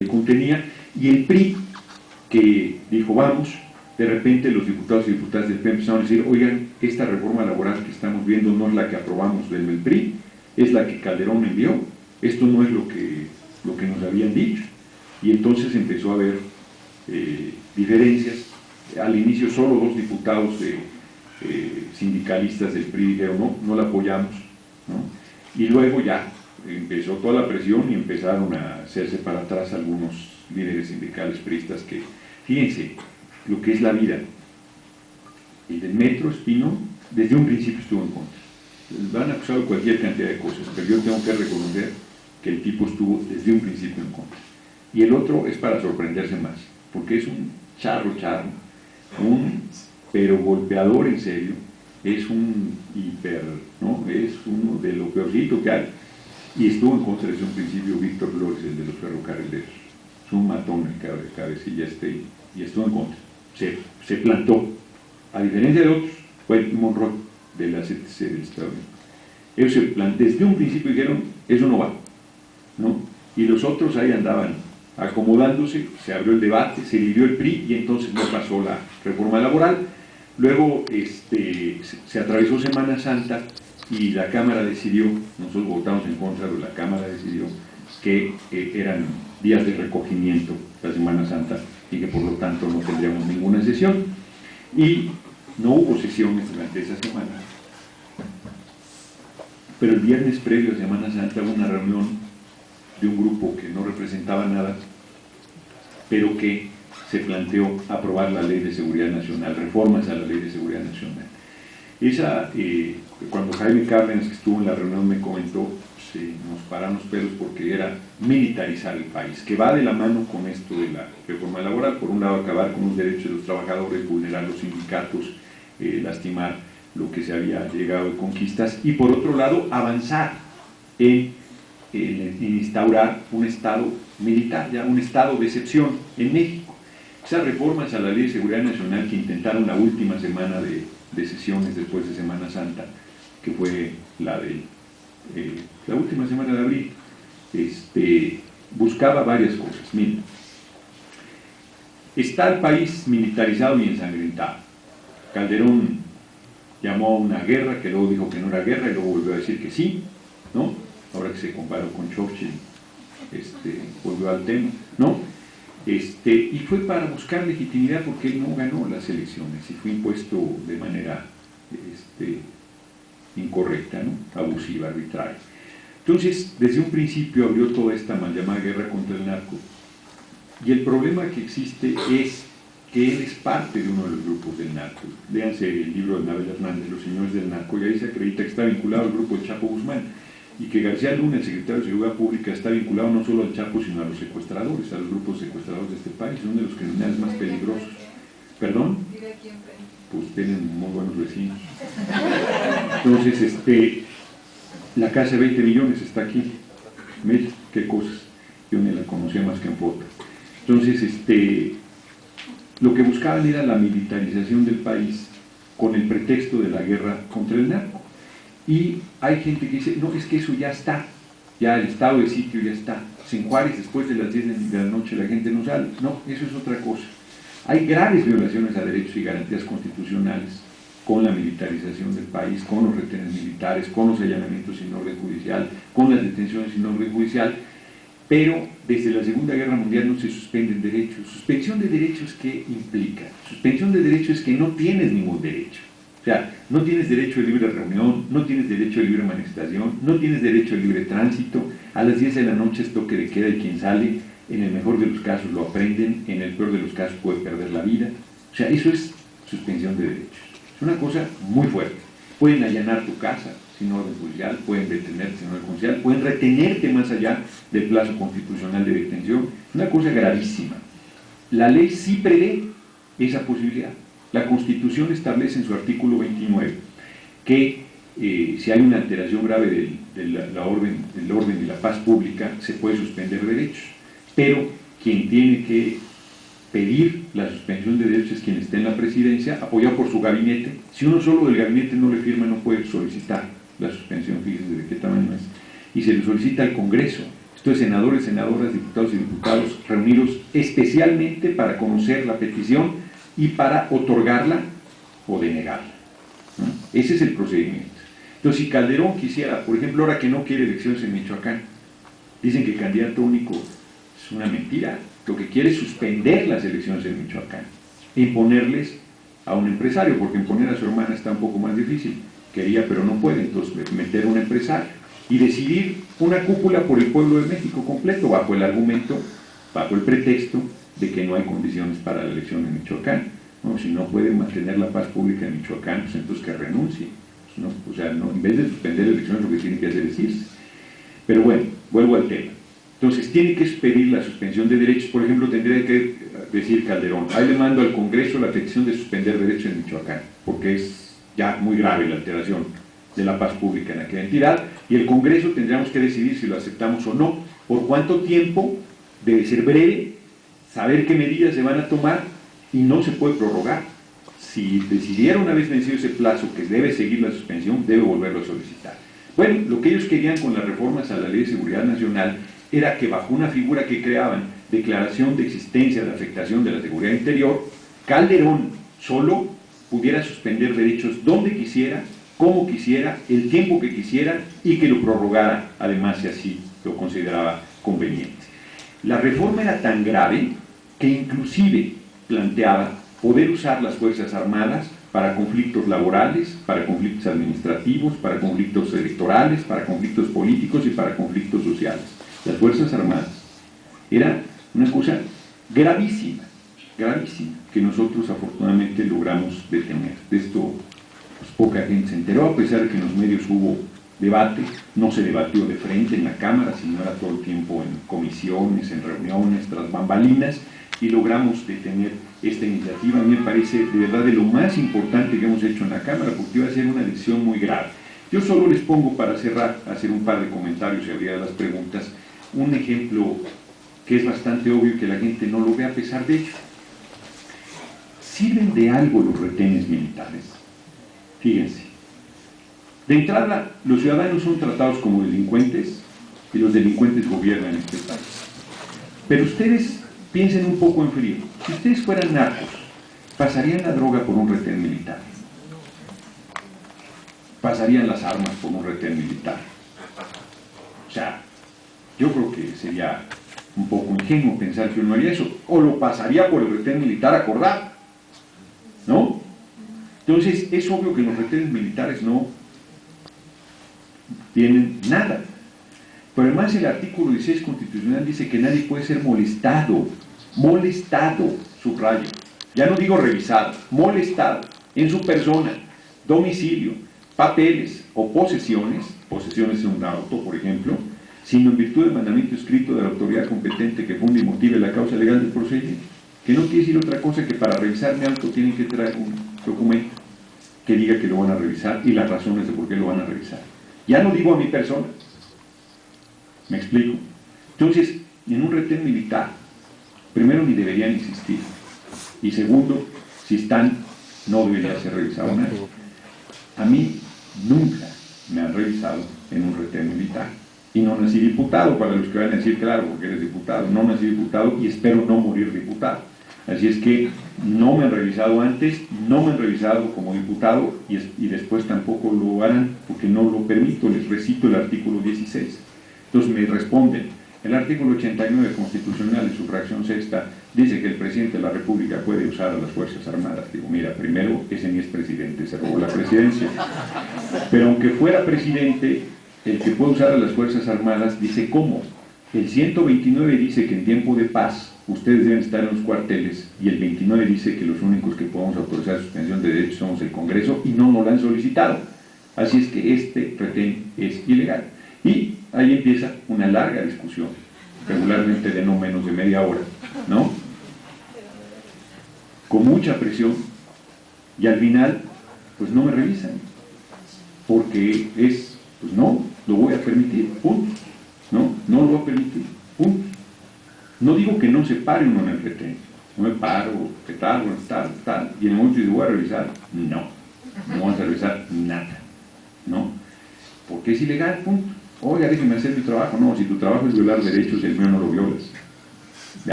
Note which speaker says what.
Speaker 1: contenía, y el PRI, que dijo vamos, de repente los diputados y diputadas del PRI empezaron a decir, oigan, esta reforma laboral que estamos viendo no es la que aprobamos del PRI, es la que Calderón envió, esto no es lo que nos habían dicho, y entonces empezó a haber diferencias. Al inicio solo dos diputados sindicalistas del PRI dijeron no la apoyamos, ¿no? Y luego ya empezó toda la presión y empezaron a hacerse para atrás algunos líderes sindicales priistas que, fíjense, lo que es la vida. Y del metro, Espino, desde un principio estuvo en contra. Van a acusar cualquier cantidad de cosas, pero yo tengo que reconocer que el tipo estuvo desde un principio en contra. Y el otro es para sorprenderse más, porque es un charro, pero golpeador en serio, es un hiper, ¿no? Es uno de lo peorcito que hay. Y estuvo en contra desde un principio Víctor Flores, el de los ferrocarrileros. Es un matón el cabecilla y estuvo en contra. Se plantó. A diferencia de otros, fue Monroy de la CTC del Estado. Ellos se plantó, desde un principio dijeron, eso no va, ¿no? Y los otros ahí andaban acomodándose, se abrió el debate, se dividió el PRI y entonces no pasó la reforma laboral. Luego se atravesó Semana Santa y la Cámara decidió, nosotros votamos en contra, pero la Cámara decidió que eran días de recogimiento la Semana Santa y que por lo tanto no tendríamos ninguna sesión. Y no hubo sesiones durante esa semana. Pero el viernes previo a Semana Santa hubo una reunión de un grupo que no representaba nada, pero que se planteó aprobar la Ley de Seguridad Nacional, reformas a la Ley de Seguridad Nacional. Esa, cuando Jaime Cárdenas, que estuvo en la reunión, me comentó, nos pararon los pelos porque era militarizar el país, que va de la mano con esto de la reforma laboral. Por un lado, acabar con los derechos de los trabajadores, vulnerar los sindicatos, lastimar lo que se había llegado de conquistas, y por otro lado, avanzar en instaurar un Estado militar, ya un estado de excepción en México. Esas reformas a la Ley de Seguridad Nacional que intentaron la última semana de sesiones después de Semana Santa, que fue la última semana de abril, buscaba varias cosas. Miren, está el país militarizado y ensangrentado. Calderón llamó a una guerra, que luego dijo que no era guerra y luego volvió a decir que sí, ¿no? Ahora que se comparó con Churchill, volvió al tema, ¿no? Y fue para buscar legitimidad porque él no ganó las elecciones y fue impuesto de manera incorrecta, ¿no? Abusiva, arbitraria. Entonces, desde un principio abrió toda esta mal llamada guerra contra el narco, y el problema que existe es que él es parte de uno de los grupos del narco. Léanse el libro de Nabel Hernández, Los Señores del Narco, y ahí se acredita que está vinculado al grupo del Chapo Guzmán, y que García Luna, el secretario de Seguridad Pública, está vinculado no solo al Chapo, sino a los secuestradores, a los grupos secuestradores de este país, son de los criminales más peligrosos. ¿Perdón? Pues tienen muy buenos vecinos. Entonces, la casa de 20 millones está aquí. ¿Ves? Qué cosas. Yo ni la conocía más que en foto. Entonces, lo que buscaban era la militarización del país con el pretexto de la guerra contra el narco. Y hay gente que dice, no, es que eso ya está, ya el estado de sitio ya está. En Juárez, después de las 10 de la noche, la gente no sale. No, eso es otra cosa. Hay graves violaciones a derechos y garantías constitucionales con la militarización del país, con los retenes militares, con los allanamientos sin orden judicial, con las detenciones sin orden judicial, pero desde la Segunda Guerra Mundial no se suspenden derechos. Suspensión de derechos, ¿qué implica? Suspensión de derechos es que no tienes ningún derecho. O sea, no tienes derecho a libre reunión, no tienes derecho a libre manifestación, no tienes derecho a libre tránsito. A las 10 de la noche es toque de queda y quien sale, en el mejor de los casos lo aprenden, en el peor de los casos puede perder la vida. O sea, eso es suspensión de derechos. Es una cosa muy fuerte. Pueden allanar tu casa sin orden judicial, pueden detenerte sin orden judicial, pueden retenerte más allá del plazo constitucional de detención. Es una cosa gravísima. La ley sí prevé esa posibilidad. La Constitución establece en su artículo 29 que si hay una alteración grave del orden y la paz pública, se puede suspender derechos, pero quien tiene que pedir la suspensión de derechos es quien esté en la presidencia, apoyado por su gabinete. Si uno solo del gabinete no le firma, no puede solicitar la suspensión, fíjense de qué tamaño es, y se le solicita al Congreso. Entonces, senadores, senadoras, diputados y diputados reunidos especialmente para conocer la petición y para otorgarla o denegarla, ¿no? Ese es el procedimiento. Entonces, si Calderón quisiera, por ejemplo, ahora que no quiere elecciones en Michoacán, dicen que el candidato único es una mentira, lo que quiere es suspender las elecciones en Michoacán e imponerles a un empresario, porque imponer a su hermana está un poco más difícil, quería pero no puede, entonces meter a un empresario y decidir una cúpula por el pueblo de México completo, bajo el argumento, bajo el pretexto de que no hay condiciones para la elección en Michoacán, ¿no? Si no puede mantener la paz pública en Michoacán, pues entonces que renuncie, ¿no? O sea, no, en vez de suspender elecciones, lo que tiene que hacer es irse. Pero bueno, vuelvo al tema. Entonces, tiene que pedir la suspensión de derechos. Por ejemplo, tendría que decir Calderón, ahí le mando al Congreso la petición de suspender derechos en Michoacán, porque es ya muy grave la alteración de la paz pública en aquella entidad, y el Congreso tendríamos que decidir si lo aceptamos o no, por cuánto tiempo, debe ser breve, saber qué medidas se van a tomar, y no se puede prorrogar. Si decidiera una vez vencido ese plazo que debe seguir la suspensión, debe volverlo a solicitar. Bueno, lo que ellos querían con las reformas a la Ley de Seguridad Nacional era que bajo una figura que creaban, declaración de existencia de afectación de la seguridad interior, Calderón solo pudiera suspender derechos donde quisiera, como quisiera, el tiempo que quisiera, y que lo prorrogara, además, si así lo consideraba conveniente. La reforma era tan grave que inclusive planteaba poder usar las Fuerzas Armadas para conflictos laborales, para conflictos administrativos, para conflictos electorales, para conflictos políticos y para conflictos sociales. Las Fuerzas Armadas. Era una cosa gravísima, gravísima, que nosotros afortunadamente logramos detener. De esto pues, poca gente se enteró, a pesar de que en los medios hubo debate, no se debatió de frente en la Cámara, sino era todo el tiempo en comisiones, en reuniones, tras bambalinas, y logramos detener esta iniciativa. A mí me parece de verdad de lo más importante que hemos hecho en la Cámara, porque iba a ser una decisión muy grave. Yo solo les pongo, para cerrar, hacer un par de comentarios y abrir las preguntas, un ejemplo que es bastante obvio y que la gente no lo ve a pesar de ello. ¿Sirven de algo los retenes militares? Fíjense. De entrada, los ciudadanos son tratados como delincuentes y los delincuentes gobiernan este país. Pero ustedes piensen un poco en frío. Si ustedes fueran narcos, ¿pasarían la droga por un retén militar? ¿Pasarían las armas por un retén militar? O sea, yo creo que sería un poco ingenuo pensar que uno haría eso. O lo pasaría por el retén militar acordado, ¿no? Entonces, es obvio que los retenes militares no tienen nada. Pero además el artículo 16 constitucional dice que nadie puede ser molestado, subrayo, ya no digo revisado, molestado, en su persona, domicilio, papeles o posesiones de un auto, por ejemplo, sino en virtud del mandamiento escrito de la autoridad competente que funde y motive la causa legal del procedimiento, que no quiere decir otra cosa que para revisar mi auto tienen que traer un documento que diga que lo van a revisar y las razones de por qué lo van a revisar. Ya no digo a mi persona. ¿Me explico? Entonces, en un retén militar, primero ni deberían existir, y segundo, si están, no debería ser revisado nada. A mí nunca me han revisado en un retén militar, y no nací diputado, para los que van a decir, claro, porque eres diputado, no nací diputado y espero no morir diputado. Así es que no me han revisado antes, no me han revisado como diputado, y después tampoco lo harán, porque no lo permito. Les recito el artículo 16. Entonces me responden, el artículo 89 constitucional en su fracción sexta dice que el presidente de la República puede usar a las Fuerzas Armadas. Digo, mira, primero, ese ni es presidente, se robó la presidencia. Pero aunque fuera presidente, el que puede usar a las Fuerzas Armadas dice cómo. El 129 dice que en tiempo de paz ustedes deben estar en los cuarteles, y el 29 dice que los únicos que podemos autorizar suspensión de derechos somos el Congreso, y no nos lo han solicitado. Así es que este retén es ilegal. Y ahí empieza una larga discusión, regularmente de no menos de media hora, ¿no? Con mucha presión, y al final, pues no me revisan, porque es, pues no, lo voy a permitir, punto, ¿no? No lo voy a permitir, punto. No digo que no se pare uno en el retén, no me paro, que tal, y en el momento digo, voy a revisar, no vamos a revisar nada, ¿no? Porque es ilegal, punto. Oiga, déjeme hacer mi trabajo. No, si tu trabajo es violar derechos, el mío no lo violas.